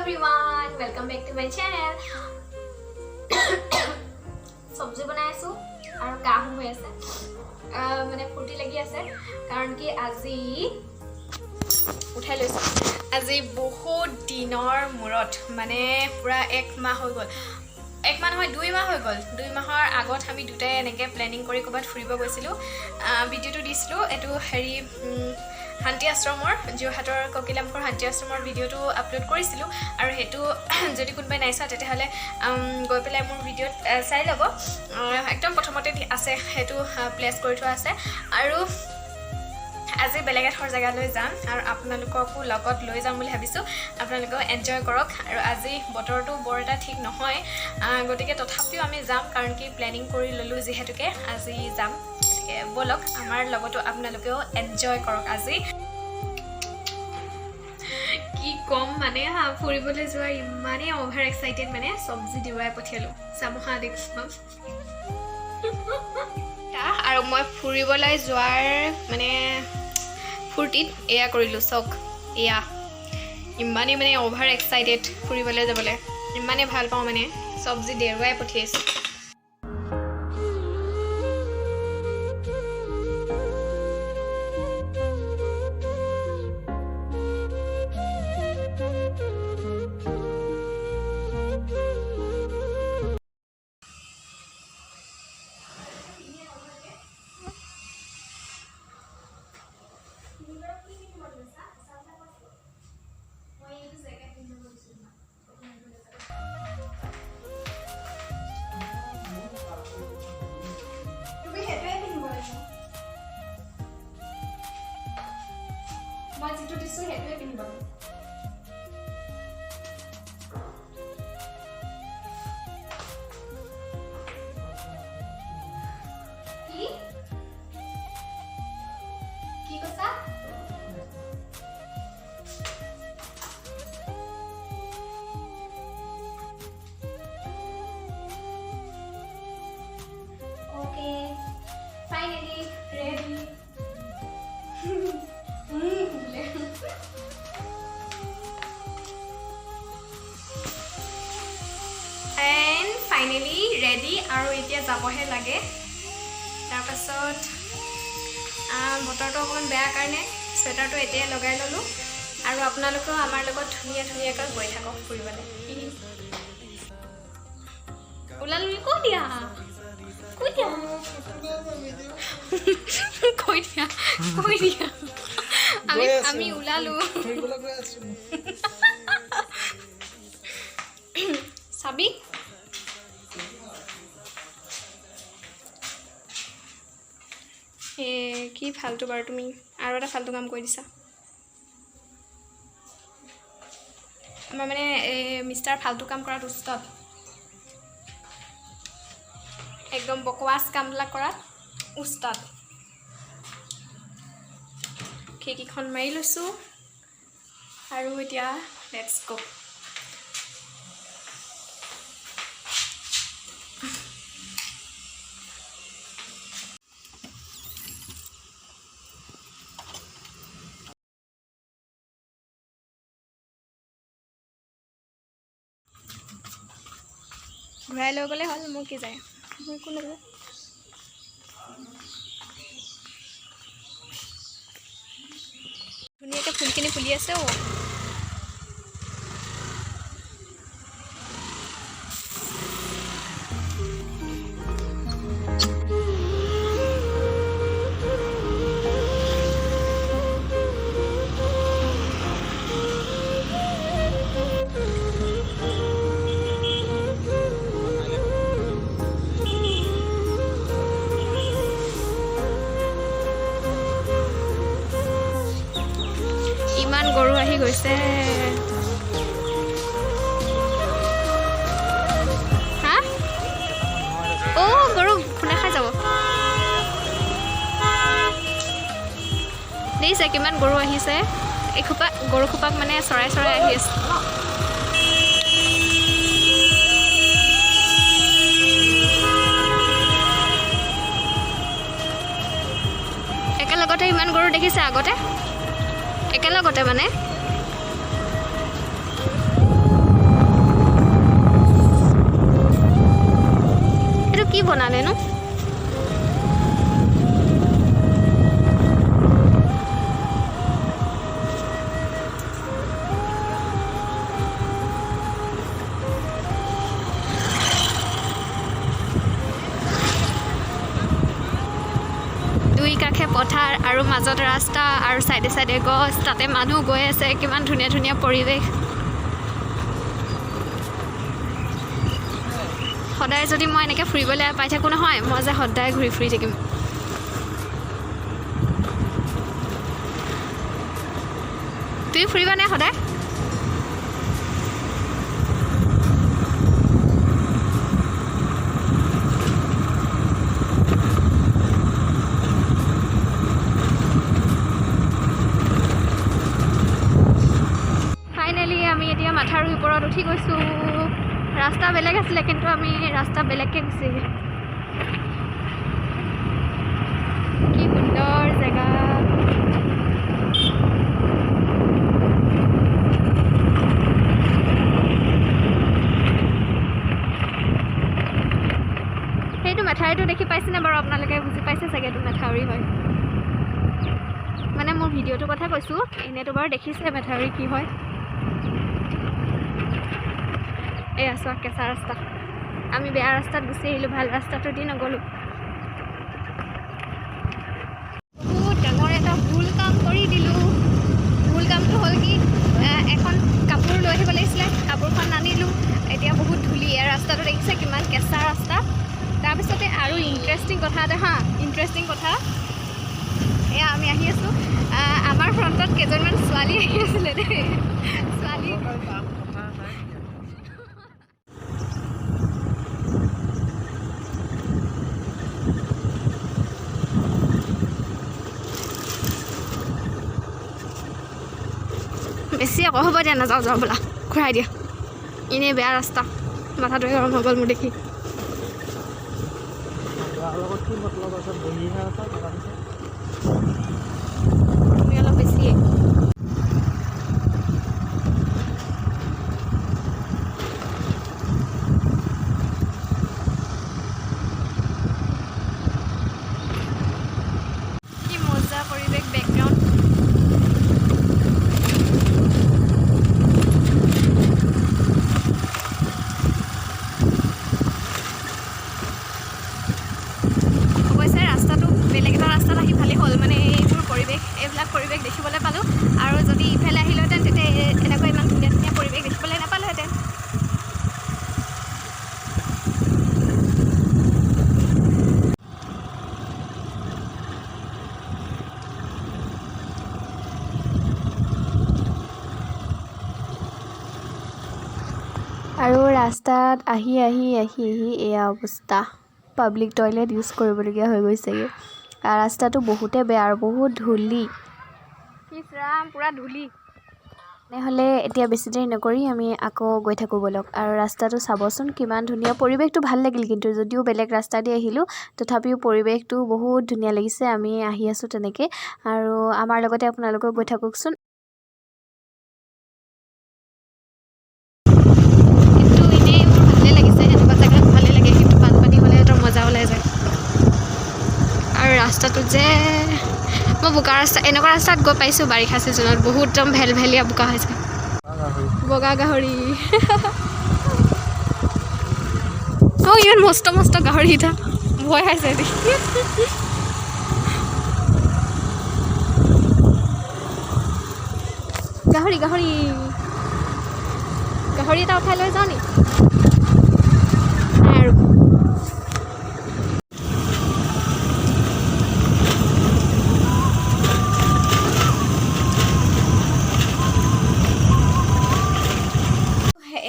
everyone, welcome back to my channel. सब्जी बनाइছো আৰু কাহ হৈ আছে মানে ফুটি লাগি আছে কাৰণ কি আজি উঠাই লৈছো আজি বহুত দিনৰ মূৰত মানে পুৰা এক মাহ হৈ গল এক মাহ নহয় 2 মাহ হৈ গল 2 মাহৰ আগত আমি দুটাই এনেকে প্ল্যানিং কৰি কবাত ফুৰিব গৈছিলো ভিডিওটো দিছিলো এটো হেৰি শান্তি আশ্ৰমৰ যোৰহাটৰ ককিলামপুৰ শান্তি আশ্ৰমৰ ভিডিওটো আপলোড কৰিছিলো আৰু হেতু যদি কোনবাই নাইছা তেতিয়াহলে গৈ পেলাই মোৰ ভিডিওত চাই লব একদম প্ৰথমতে আছে হেতু প্লেস কৰি থোৱা আছে আৰু আজি বেলেগ এঠৰ জায়গালৈ যাম আৰু আপোনালোককো লগত লৈ যাম বুলি ভাবিছো আপোনালোকে এনজয় কৰক আৰু আজি বতৰটো বৰ এটা ঠিক নহয় গতিকে তথাপিও আমি যাম কাৰণ কি প্ল্যানিং কৰি ললো যেহেতুকে আজি যাম বলক আমাৰ লগতো আপোনালোকেও এনজয় কৰক আজি কি কম মানে ফুৰিবলৈ যোৱা ইমানে অভাৰ এক্সাইটেড মানে সবজি দিৱাই পঠিয়ালো সামহা দেখম আৰু মই ফুৰিবলৈ যোৱাৰ মানে ফুৰ্তিত এয়া কৰিলো চক এয়া ইমানে মানে অভাৰ এক্সাইটেড ফুৰিবলৈ যাবলৈ ইমানে ভাল পাওঁ মানে সবজি দেৰুৱাই পঠিয়াইছো মই যেটো দিছো হেতুৱে পিনব কি কথা okay finally ready and finally ready আৰু এতিয়া যাবহে লাগে তাৰ পাছত বতৰটো অকন বেয়া কাৰণে স্ৱেটাৰটো এতিয়া লগাই ললো আৰু আপোনালোকও আমাৰ লগত ধুনীয়াকৈ গৈ থাকক ফুৰিবলৈ ওলালি কৈ দিয়া আমি ওলালো চাবি কি ফালতু বাৰু তুমি আৰু এটা ফালতু কাম কৰি দিছা আমাৰ মানে মিষ্টাৰ ফালতু কাম কৰাত উস্তাদ একদম বকৱাস কামবিলাক কৰাত উস্তাদ খিৰিকীখন মাৰি লৈছো আৰু এতিয়া লেটস গো ঘূৰাই লৈ গ'লে হ'ল মোৰ কি যায় মোৰ একো নাযায় ধুনীয়াকৈ ফুলখিনি ফুলি আছে ইমান গৰু আহি গৈছে হা ও গৰু খুনা খাই যাব দেখিছে কিমান গৰু আহিছে এখোপা গৰু খোপাক মানে চৰাই আহি আছে একেলগতে ইমান গৰু দেখিছে আগতে একেলগতে মানে বনালে নো দুই কাষে পথাৰ আৰু মাজত ৰাস্তা আৰু সাইডে সাইডে গছ তাতে মানুহ গৈ আছে কিমান ধুনীয়া ধুনীয়া পৰিৱেশ সদায় যদি মই এনেকৈ ফুৰিবলৈ পাই থাকোঁ নহয় মই যে সদায় ঘূৰি ফুৰি থাকিম তুমি ফুৰিবানে সদায় ফাইনেলি আমি এতিয়া মাথাউৰিৰ ওপৰত উঠি গৈছোঁ ৰাস্তা বেলেগ আছিলে কিন্তু আমি ৰাস্তা বেলেগকৈ গুচি আহিলোঁ কি সুন্দৰ জেগা সেইটো মেথাউৰিটো দেখি পাইছেনে বাৰু আপোনালোকে বুজি পাইছে চাগে এইটো মেথাউৰি হয় মানে মোৰ ভিডিঅ'টোৰ কথা কৈছোঁ এনেইতো বাৰু দেখিছে মেথাউৰি কি হয় এই আছোঁ কেঁচা ৰাস্তা আমি বেয়া ৰাস্তাত গুচি আহিলোঁ ভাল ৰাস্তাটো দি নগ'লোঁ বহুত ডাঙৰ এটা ভুল কাম কৰি দিলোঁ ভুল কামটো হ'ল কি এখন কাপোৰ লৈ আহিব লাগিছিলে কাপোৰখন নানিলোঁ এতিয়া বহুত ধূলি এই ৰাস্তাটো দেখিছে কিমান কেঁচা ৰাস্তা তাৰপিছতে আৰু ইণ্টাৰেষ্টিং কথা এটা ইণ্টাৰেষ্টিং কথা এয়া আমি আহি আছোঁ আমাৰ ফ্ৰণ্টত কেইজনমান ছোৱালী আহি আছিলে দেই ছোৱালী বেছি আকৌ হ'ব দিয়া নাযাওঁ যাওঁ বোলা ঘূৰাই দিয়া এনেই বেয়া ৰাস্তা মাথাটোৱে গৰম হৈ গ'ল মোৰ দেখি তুমি অলপ বেছিয়ে কি মজা পৰিৱেশ বেকগ্ৰাউণ্ড এইবিলাক পৰিৱেশ দেখিবলৈ পালোঁ আৰু যদি ইফালে আহিলোহেঁতেন তেতিয়া এনেকুৱা ইমান ধুনীয়া ধুনীয়া পৰিৱেশ দেখিবলৈ নাপালোহেঁতেন আৰু ৰাস্তাত আহি এয়া অৱস্থা পাব্লিক টয়লেট ইউজ কৰিবলগীয়া হৈ গৈছেগৈ ৰাস্তাটো বহুতে বেয়া আৰু বহুত ধূলি ইছৰাম পুৰা ধূলি তেনেহ'লে এতিয়া বেছি দেৰি নকৰি আমি আকৌ গৈ থাকোঁ ব'লক আৰু ৰাস্তাটো চাবচোন কিমান ধুনীয়া পৰিৱেশটো ভাল লাগিল কিন্তু যদিও বেলেগ ৰাস্তা দি আহিলোঁ তথাপিও পৰিৱেশটো বহুত ধুনীয়া লাগিছে আমি আহি আছোঁ তেনেকৈ আৰু আমাৰ লগতে আপোনালোকেও গৈ থাককচোন কিন্তু এনেই মোৰ ভালেই লাগিছে এনেকুৱা জেগাত ভালেই লাগে কিন্তু বানপানী হ'লে সিহঁতৰ মজা ওলাই যায় আৰু ৰাস্তাটো যে মই বোকা ৰাস্তা এনেকুৱা ৰাস্তাত গৈ পাইছোঁ বাৰিষা ছিজনত বহুত একদম ভেলভেলীয়া বোকা হৈছে বগা গাহৰি অঁ ইমান মস্ত মস্ত গাহৰি এটা ভয় খাইছে দেখি গাহৰি গাহৰি গাহৰি এটা উঠাই লৈ যাওঁ নি আৰু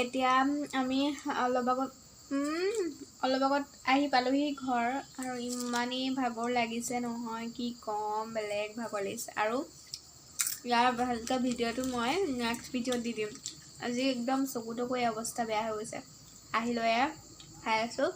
এতিয়া আমি অলপ আগত আহি পালোহি ঘৰ আৰু ইমানেই ভাগৰ লাগিছে নহয় কি ক'ম বেলেগ ভাগৰ লাগিছে আৰু ইয়াৰ ভালকৈ ভিডিঅ'টো মই নেক্সট ভিডিঅ'ত দি দিম আজি একদম চকু তকু অৱস্থা বেয়া হৈ গৈছে আহি লৈ খাই আছোঁ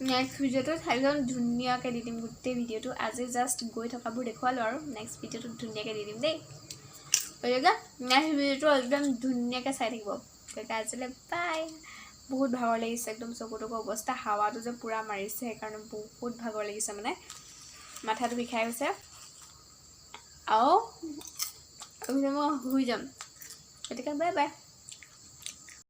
নেক্সট ভিডিঅ'টোত একদম ধুনীয়াকৈ দি দিম গোটেই ভিডিঅ'টো আজি জাষ্ট গৈ থকাবোৰ দেখুৱালোঁ আৰু নেক্সট ভিডিঅ'টোত ধুনীয়াকৈ দি দিম দেই গতিকে নেক্সট ভিডিঅ'টো একদম ধুনীয়াকৈ চাই থাকিব গতিকে আজিলৈ বাই বহুত ভাগৰ লাগিছে একদম চকুটোকৰ অৱস্থা হাৱাটো যে পুৰা মাৰিছে সেইকাৰণে বহুত ভাগৰ লাগিছে মানে মাথাটো বিষাই গৈছে আৰু মই শুই যাম গতিকে বাই বাই